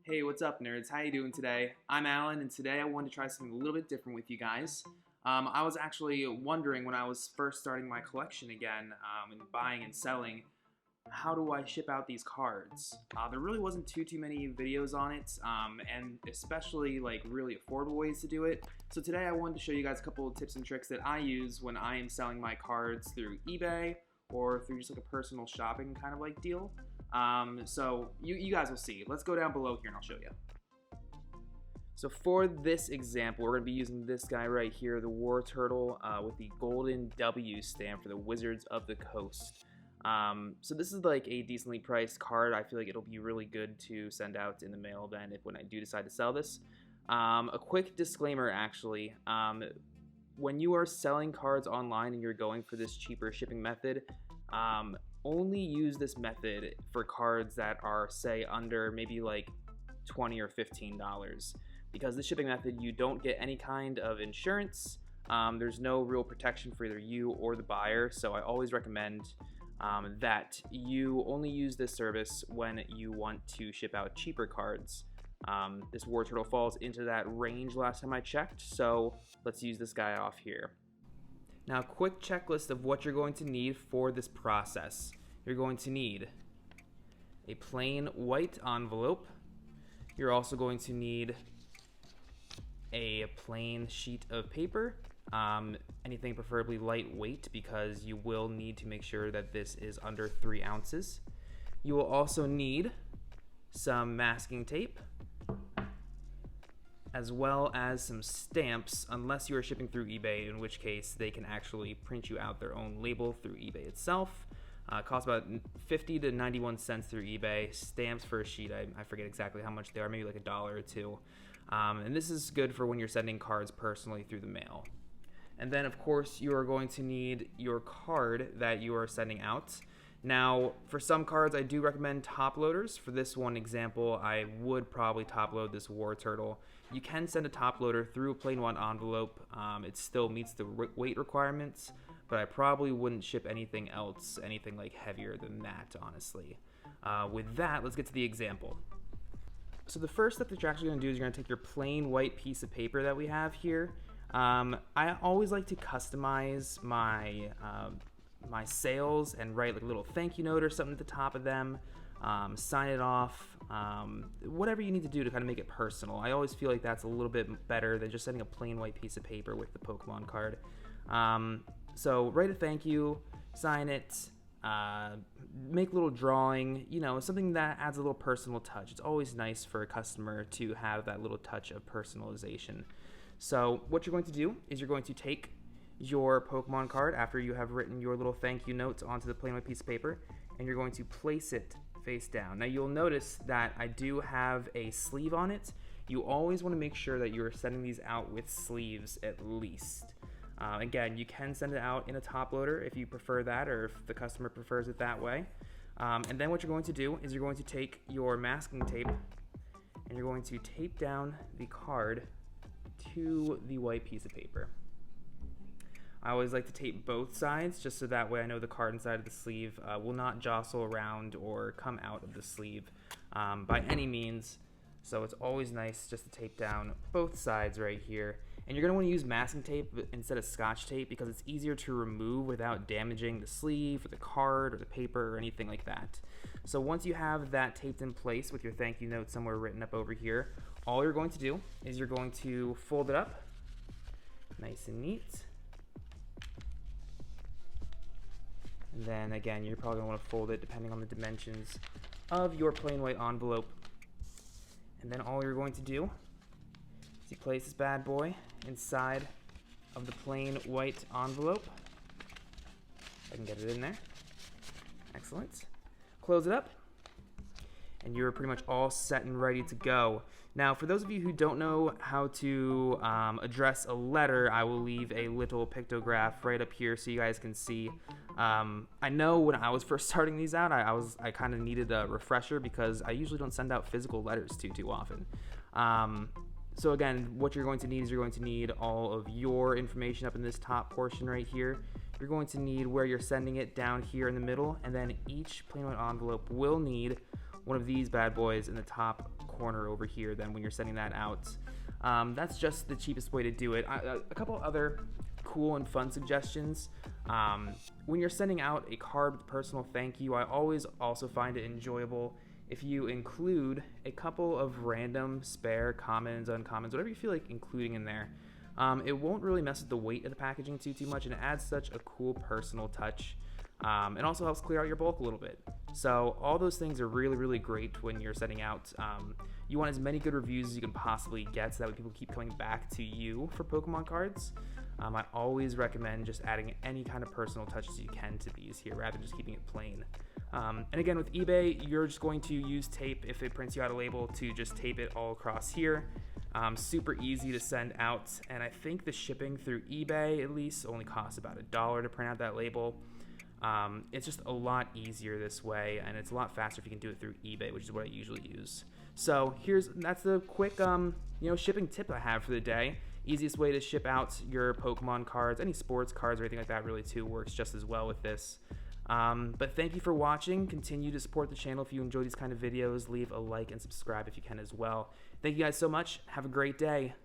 Hey, what's up, nerds? How you doing today? I'm Alan, and today I wanted to try something a little bit different with you guys. I was actually wondering when I was first starting my collection again, and buying and selling, how do I ship out these cards? There really wasn't too many videos on it, and especially like really affordable ways to do it. So today I wanted to show you guys a couple of tips and tricks that I use when I am selling my cards through eBay or through just like a personal shopping kind of like deal. So you guys will see. Let's go down below here and I'll show you. So for this example, we're going to be using this guy right here, the War Turtle, with the golden W stamp for the Wizards of the Coast. So this is like a decently priced card. I feel like it'll be really good to send out in the mail then when I do decide to sell this. A quick disclaimer actually, when you are selling cards online and you're going for this cheaper shipping method, only use this method for cards that are, say, under maybe like $20 or $15, because the shipping method, you don't get any kind of insurance. There's no real protection for either you or the buyer, so I always recommend that you only use this service when you want to ship out cheaper cards. This War Turtle falls into that range last time I checked, so let's use this guy off here. Now, quick checklist of what you're going to need for this process. You're going to need a plain white envelope. You're also going to need a plain sheet of paper, anything preferably lightweight because you will need to make sure that this is under 3 ounces. You will also need some masking tape, as well as some stamps, unless you are shipping through eBay, in which case they can actually print you out their own label through eBay itself. It costs about 50 to 91 cents through eBay. Stamps for a sheet, I forget exactly how much they are, maybe like $1 or $2. And this is good for when you're sending cards personally through the mail. And then, of course, you are going to need your card that you are sending out. Now, for some cards, I do recommend top loaders. For this one example, I would probably top load this War Turtle. You can send a top loader through a plain white envelope. It still meets the weight requirements, but I probably wouldn't ship anything else, anything like heavier than that, honestly. With that, let's get to the example. So the first step that you're actually going to do is you're going to take your plain white piece of paper that we have here. I always like to customize my my sales and write like a little thank you note or something at the top of them, sign it off, whatever you need to do to kind of make it personal. I always feel like that's a little bit better than just sending a plain white piece of paper with the Pokemon card. So write a thank you, sign it, make a little drawing, you know, something that adds a little personal touch. It's always nice for a customer to have that little touch of personalization. So what you're going to do is you're going to take your Pokemon card after you have written your little thank you notes onto the plain white piece of paper, and you're going to place it face down. Now you'll notice that I do have a sleeve on it. You always want to make sure that you're sending these out with sleeves at least. Again, you can send it out in a top loader if you prefer that, or if the customer prefers it that way. And then what you're going to do is you're going to take your masking tape and you're going to tape down the card to the white piece of paper. I always like to tape both sides just so that way I know the card inside of the sleeve will not jostle around or come out of the sleeve by any means. So it's always nice just to tape down both sides right here. And you're going to want to use masking tape instead of Scotch tape because it's easier to remove without damaging the sleeve or the card or the paper or anything like that. So once you have that taped in place with your thank you note somewhere written up over here, all you're going to do is you're going to fold it up nice and neat. And then again, you're probably going to want to fold it depending on the dimensions of your plain white envelope. And then all you're going to do is you place this bad boy inside of the plain white envelope. If I can get it in there. Excellent. Close it up. And you're pretty much all set and ready to go. Now, for those of you who don't know how to address a letter, I will leave a little pictograph right up here so you guys can see. I know when I was first starting these out, I kind of needed a refresher because I usually don't send out physical letters too often. So again, what you're going to need is you're going to need all of your information up in this top portion right here. You're going to need where you're sending it down here in the middle, and then each plain white envelope will need one of these bad boys in the top corner over here then when you're sending that out. That's just the cheapest way to do it. A couple other cool and fun suggestions. When you're sending out a card with personal thank you, I always also find it enjoyable if you include a couple of random spare commons, uncommons, whatever you feel like including in there. It won't really mess with the weight of the packaging too much, and it adds such a cool personal touch. It also helps clear out your bulk a little bit. So all those things are really great when you're sending out. You want as many good reviews as you can possibly get, so that way people keep coming back to you for Pokemon cards. I always recommend just adding any kind of personal touches you can to these here, rather than just keeping it plain. And again, with eBay, you're just going to use tape if it prints you out a label to just tape it all across here. Super easy to send out, and I think the shipping through eBay at least only costs about $1 to print out that label. It's just a lot easier this way, and it's a lot faster if you can do it through eBay, which is what I usually use. So that's the quick shipping tip I have for the day. Easiest way to ship out your Pokemon cards, any sports cards or anything like that really too works just as well with this. But thank you for watching. Continue to support the channel if you enjoy these kind of videos. Leave a like and subscribe if you can as well. Thank you guys so much. Have a great day.